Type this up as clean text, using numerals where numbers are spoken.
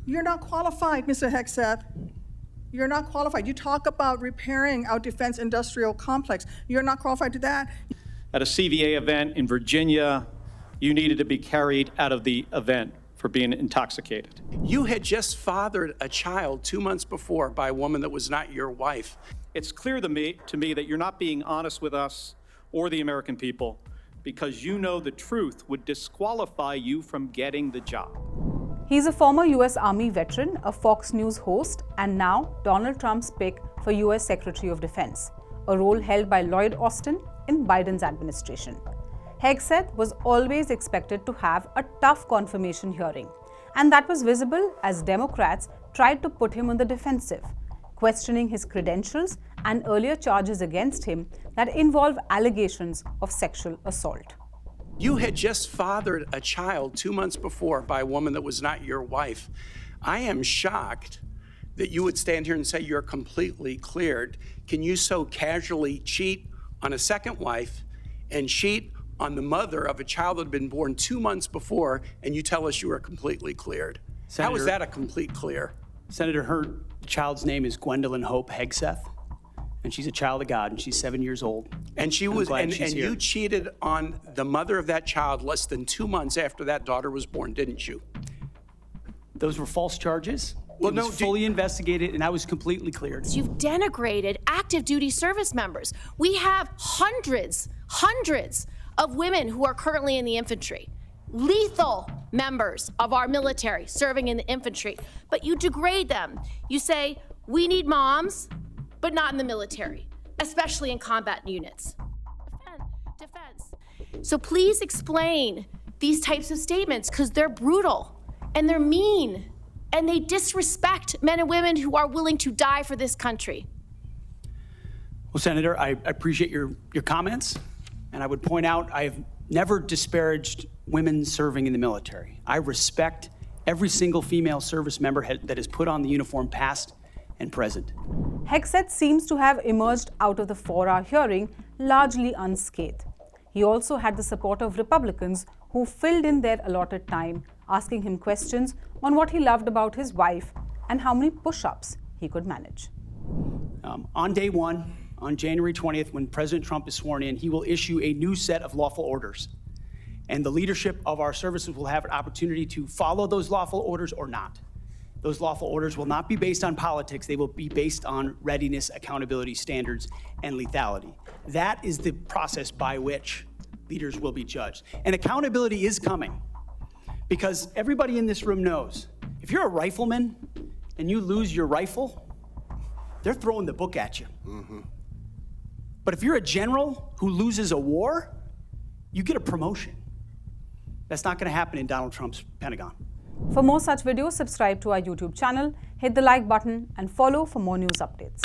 You're not qualified, Mr. Hegseth. You're not qualified. You talk about repairing our defense industrial complex. You're not qualified to that. At a CVA event in Virginia, you needed to be carried out of the event for being intoxicated. You had just fathered a child 2 months before by a woman that was not your wife. It's clear to me that you're not being honest with us or the American people because you know the truth would disqualify you from getting the job. He's a former US Army veteran, a Fox News host, and now Donald Trump's pick for US Secretary of Defense, a role held by Lloyd Austin in Biden's administration. Hegseth was always expected to have a tough confirmation hearing, and that was visible as Democrats tried to put him on the defensive, questioning his credentials and earlier charges against him that involve allegations of sexual assault. You had just fathered a child 2 months before by a woman that was not your wife. I am shocked that you would stand here and say you're completely cleared. Can you so casually cheat on a second wife and cheat on the mother of a child that had been born 2 months before, and you tell us you are completely cleared? Senator, how is that a complete clear? Senator, her child's name is Gwendolyn Hope Hegseth, and she's a child of God, and she's 7 years old. And she was, and you cheated on the mother of that child less than 2 months after that daughter was born, didn't you? Those were false charges. Well, it was fully investigated, and I was completely cleared. You've denigrated active duty service members. We have hundreds of women who are currently in the infantry, lethal members of our military serving in the infantry, but you degrade them. You say, we need moms, but not in the military, especially in combat units. Defense. So please explain these types of statements, because they're brutal and they're mean and they disrespect men and women who are willing to die for this country. Well, Senator, I appreciate your comments, and I would point out I have never disparaged women serving in the military. I respect every single female service member that has put on the uniform, past and present. Hegseth seems to have emerged out of the 4-hour hearing largely unscathed. He also had the support of Republicans who filled in their allotted time, asking him questions on what he loved about his wife and how many push-ups he could manage. On day one, on January 20th, when President Trump is sworn in, he will issue a new set of lawful orders. And the leadership of our services will have an opportunity to follow those lawful orders or not. Those lawful orders will not be based on politics. They will be based on readiness, accountability standards, and lethality. That is the process by which leaders will be judged. And accountability is coming, because everybody in this room knows if you're a rifleman and you lose your rifle, they're throwing the book at you. Mm-hmm. But if you're a general who loses a war, you get a promotion. That's not going to happen in Donald Trump's Pentagon. For more such videos, subscribe to our YouTube channel, hit the like button, and follow for more news updates.